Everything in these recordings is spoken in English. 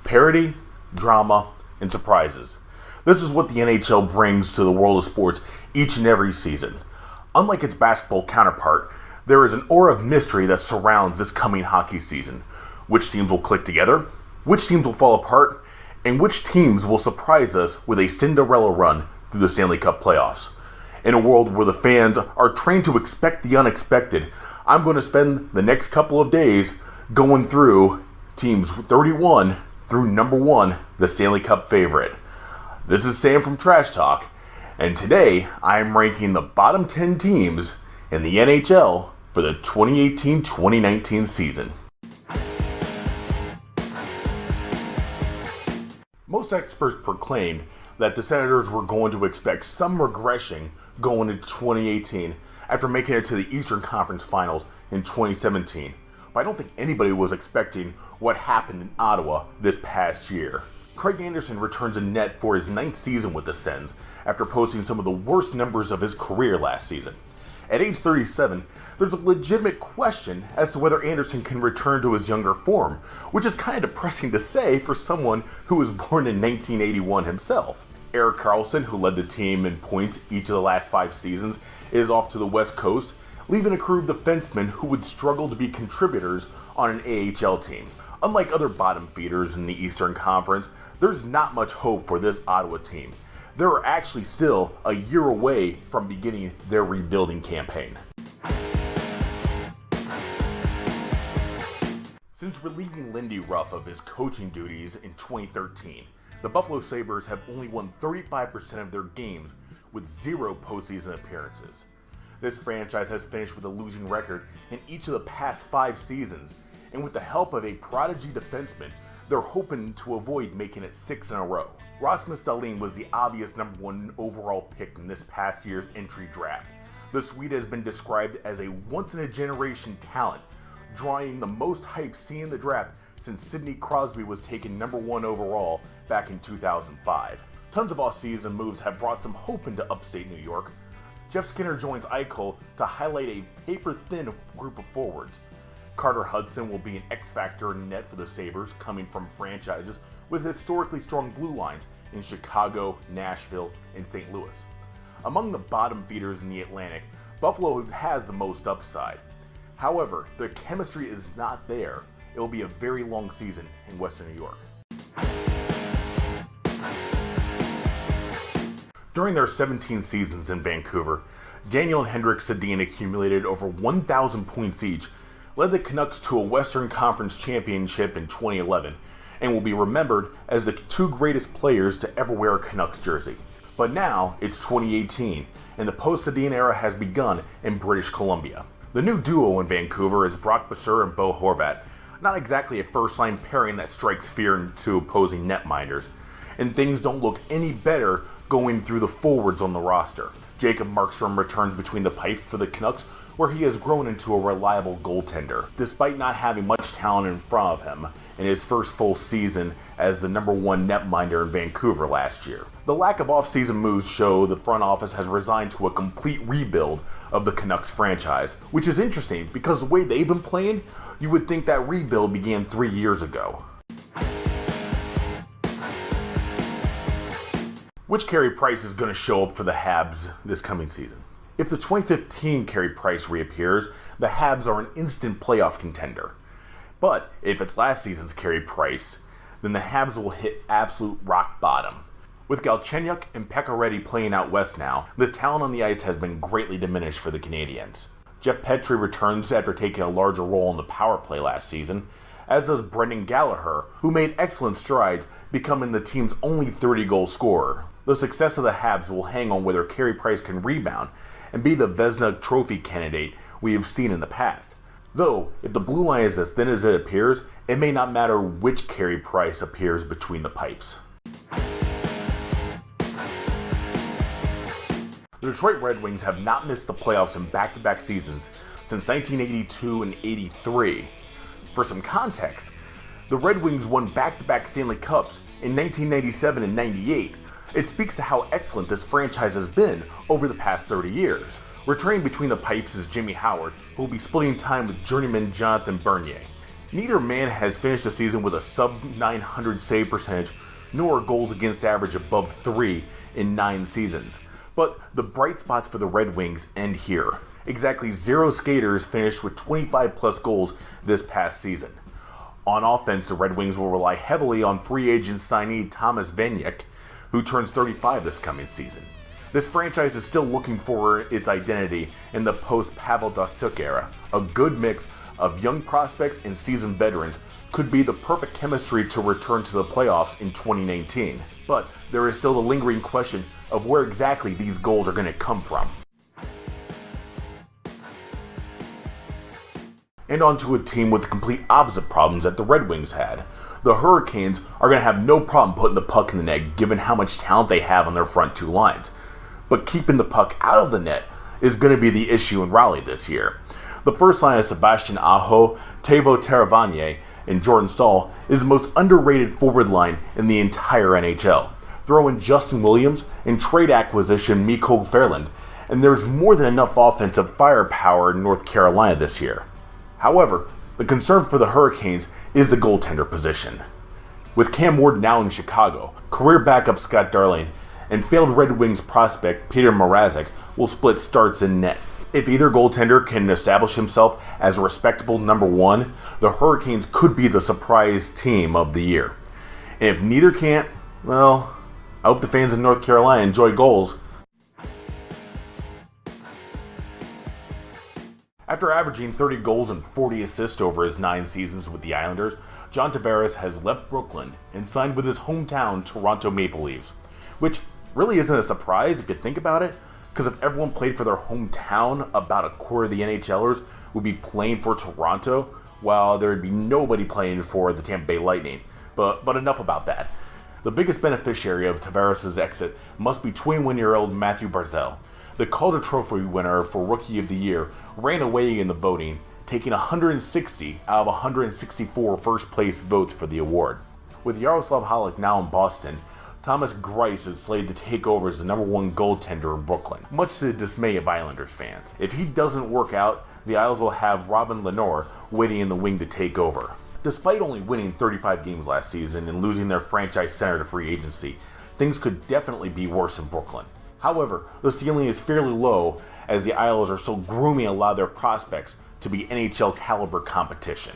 Parody, drama, and surprises. This is what the NHL brings to the world of sports each and every season. Unlike its basketball counterpart, there is an aura of mystery that surrounds this coming hockey season. Which teams will click together? Which teams will fall apart? And which teams will surprise us with a Cinderella run through the Stanley Cup playoffs? In a world where the fans are trained to expect the unexpected, I'm going to spend the next couple of days going through teams 31 through number 1, the Stanley Cup favorite. This is Sam from Trash Talk, and today I am ranking the bottom 10 teams in the NHL for the 2018-2019 season. Most experts proclaimed that the Senators were going to expect some regression going into 2018 after making it to the Eastern Conference Finals in 2017. But I don't think anybody was expecting what happened in Ottawa this past year. Craig Anderson returns in net for his 9th season with the Sens after posting some of the worst numbers of his career last season. At age 37, there's a legitimate question as to whether Anderson can return to his younger form, which is kind of depressing to say for someone who was born in 1981 himself. Erik Karlsson, who led the team in points each of the last 5 seasons, is off to the West Coast, leaving a crew of defensemen who would struggle to be contributors on an AHL team. Unlike other bottom feeders in the Eastern Conference, there's not much hope for this Ottawa team. They're actually still a year away from beginning their rebuilding campaign. Since relieving Lindy Ruff of his coaching duties in 2013, the Buffalo Sabres have only won 35% of their games with 0 postseason appearances. This franchise has finished with a losing record in each of the past 5 seasons, and with the help of a prodigy defenseman, they're hoping to avoid making it 6 in a row. Rasmus Dahlin was the obvious number 1 overall pick in this past year's entry draft. The Swede has been described as a once-in-a-generation talent, drawing the most hype seen in the draft since Sidney Crosby was taken number 1 overall back in 2005. Tons of off-season moves have brought some hope into upstate New York. Jeff Skinner joins Eichel to highlight a paper-thin group of forwards. Carter Hudson will be an X-factor in net for the Sabres, coming from franchises with historically strong blue lines in Chicago, Nashville, and St. Louis. Among the bottom feeders in the Atlantic, Buffalo has the most upside. However, their chemistry is not there. It will be a very long season in Western New York. During their 17 seasons in Vancouver, Daniel and Henrik Sedin accumulated over 1,000 points each, led the Canucks to a Western Conference championship in 2011, and will be remembered as the 2 greatest players to ever wear a Canucks jersey. But now, it's 2018, and the post-Sedin era has begun in British Columbia. The new duo in Vancouver is Brock Boeser and Bo Horvat, not exactly a first-line pairing that strikes fear into opposing netminders, and things don't look any better going through the forwards on the roster. Jacob Markstrom returns between the pipes for the Canucks, where he has grown into a reliable goaltender, despite not having much talent in front of him in his first full season as the number 1 netminder in Vancouver last year. The lack of off-season moves show the front office has resigned to a complete rebuild of the Canucks franchise, which is interesting because the way they've been playing, you would think that rebuild began 3 years ago. Which Carey Price is going to show up for the Habs this coming season? If the 2015 Carey Price reappears, the Habs are an instant playoff contender. But if it's last season's Carey Price, then the Habs will hit absolute rock bottom. With Galchenyuk and Pekka playing out west now, the talent on the ice has been greatly diminished for the Canadiens. Jeff Petrie returns after taking a larger role in the power play last season, as does Brendan Gallagher, who made excellent strides, becoming the team's only 30-goal scorer. The success of the Habs will hang on whether Carey Price can rebound and be the Vezina Trophy candidate we have seen in the past. Though, if the blue line is as thin as it appears, it may not matter which Carey Price appears between the pipes. The Detroit Red Wings have not missed the playoffs in back-to-back seasons since 1982 and 83. For some context, the Red Wings won back-to-back Stanley Cups in 1997 and 98. It speaks to how excellent this franchise has been over the past 30 years. Returning between the pipes is Jimmy Howard, who will be splitting time with journeyman Jonathan Bernier. Neither man has finished the season with a sub-900 save percentage, nor goals against average above 3 in 9 seasons. But the bright spots for the Red Wings end here. Exactly 0 skaters finished with 25 plus goals this past season. On offense, the Red Wings will rely heavily on free agent signee Thomas Vanek, who turns 35 this coming season. This franchise is still looking for its identity in the post-Pavel Datsyuk era. A good mix of young prospects and seasoned veterans could be the perfect chemistry to return to the playoffs in 2019. But there is still the lingering question of where exactly these goals are going to come from. And on to a team with the complete opposite problems that the Red Wings had. The Hurricanes are going to have no problem putting the puck in the net given how much talent they have on their front 2 lines. But keeping the puck out of the net is going to be the issue in Raleigh this year. The first line of Sebastian Aho, Teuvo Teravainen, and Jordan Staal is the most underrated forward line in the entire NHL. Throw in Justin Williams and trade acquisition Mikko Fairland, and there's more than enough offensive firepower in North Carolina this year. However, the concern for the Hurricanes is the goaltender position. With Cam Ward now in Chicago, career backup Scott Darling, and failed Red Wings prospect Peter Mrazek will split starts in net. If either goaltender can establish himself as a respectable number 1, the Hurricanes could be the surprise team of the year. And if neither can't, well, I hope the fans in North Carolina enjoy goals. After averaging 30 goals and 40 assists over his 9 seasons with the Islanders, John Tavares has left Brooklyn and signed with his hometown Toronto Maple Leafs, which really isn't a surprise if you think about it, because if everyone played for their hometown, about a quarter of the NHLers would be playing for Toronto, while there would be nobody playing for the Tampa Bay Lightning. But enough about that. The biggest beneficiary of Tavares' exit must be 21-year-old Matthew Barzal. The Calder Trophy winner for Rookie of the Year ran away in the voting, taking 160 out of 164 first-place votes for the award. With Yaroslav Halak now in Boston, Thomas Greiss is slated to take over as the number 1 goaltender in Brooklyn, much to the dismay of Islanders fans. If he doesn't work out, the Isles will have Robin Lenoir waiting in the wing to take over. Despite only winning 35 games last season and losing their franchise center to free agency, things could definitely be worse in Brooklyn. However, the ceiling is fairly low as the Isles are still grooming a lot of their prospects to be NHL caliber competition.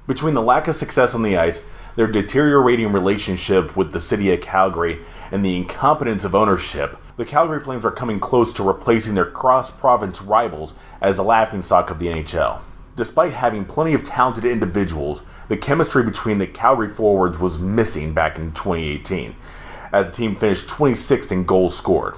Between the lack of success on the ice, their deteriorating relationship with the city of Calgary, and the incompetence of ownership, the Calgary Flames are coming close to replacing their cross-province rivals as the laughingstock of the NHL. Despite having plenty of talented individuals, the chemistry between the Calgary forwards was missing back in 2018, as the team finished 26th in goals scored.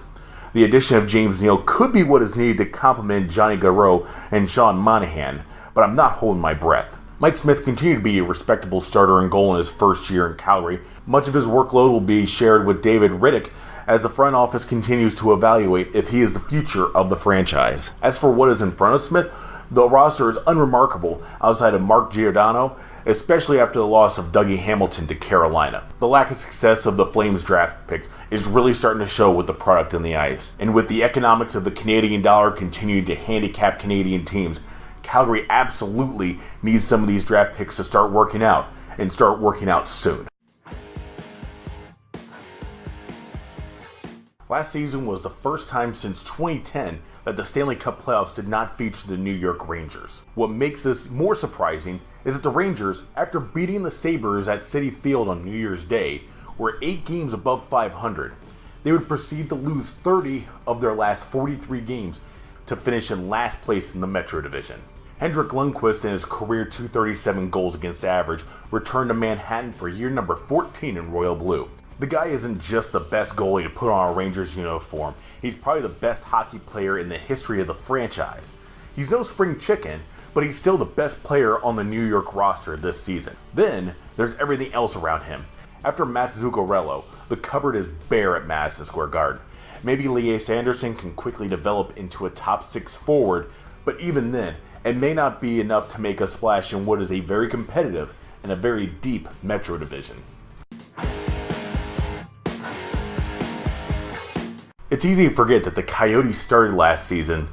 The addition of James Neal could be what is needed to complement Johnny Gaudreau and Sean Monahan, but I'm not holding my breath. Mike Smith continued to be a respectable starter and goal in his first year in Calgary. Much of his workload will be shared with David Riddick as the front office continues to evaluate if he is the future of the franchise. As for what is in front of Smith, the roster is unremarkable outside of Mark Giordano, especially after the loss of Dougie Hamilton to Carolina. The lack of success of the Flames draft pick is really starting to show with the product on the ice. And with the economics of the Canadian dollar continuing to handicap Canadian teams, Calgary absolutely needs some of these draft picks to start working out, and start working out soon. Last season was the first time since 2010 that the Stanley Cup playoffs did not feature the New York Rangers. What makes this more surprising is that the Rangers, after beating the Sabres at Citi Field on New Year's Day, were 8 games above 500. They would proceed to lose 30 of their last 43 games to finish in last place in the Metro Division. Henrik Lundqvist and his career .237 goals against average returned to Manhattan for year number 14 in Royal Blue. The guy isn't just the best goalie to put on a Rangers uniform, he's probably the best hockey player in the history of the franchise. He's no spring chicken, but he's still the best player on the New York roster this season. Then, there's everything else around him. After Matt Zuccarello, the cupboard is bare at Madison Square Garden. Maybe Lias Andersson can quickly develop into a top 6 forward, but even then, it may not be enough to make a splash in what is a very competitive and a very deep Metro Division. It's easy to forget that the Coyotes started last season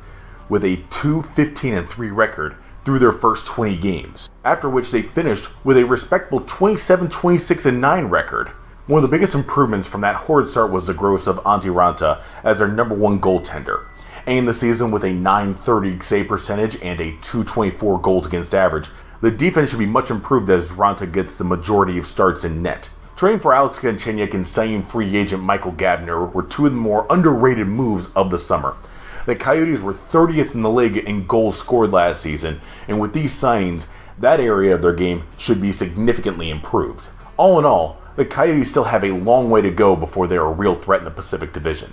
with a 2-15-3 record through their first 20 games, after which they finished with a respectable 27-26-9 record. One of the biggest improvements from that horrid start was the growth of Antti Raanta as their #1 goaltender, ending the season with a .930 save percentage and a .224 goals against average. The defense should be much improved as Raanta gets the majority of starts in net. Trading for Alex Galchenyuk and signing free agent Michael Gabner were two of the more underrated moves of the summer. The Coyotes were 30th in the league in goals scored last season, and with these signings, that area of their game should be significantly improved. All in all, the Coyotes still have a long way to go before they are a real threat in the Pacific Division.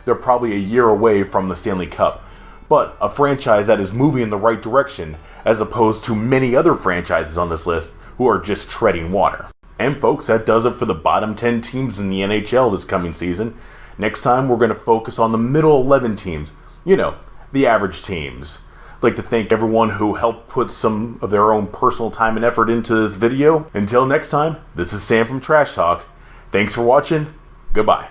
They're probably a year away from the Stanley Cup, but a franchise that is moving in the right direction as opposed to many other franchises on this list who are just treading water. And folks, that does it for the bottom 10 teams in the NHL this coming season. Next time, we're going to focus on the middle 11 teams. You know, the average teams. I'd like to thank everyone who helped put some of their own personal time and effort into this video. Until next time, this is Sam from Trash Talk. Thanks for watching. Goodbye.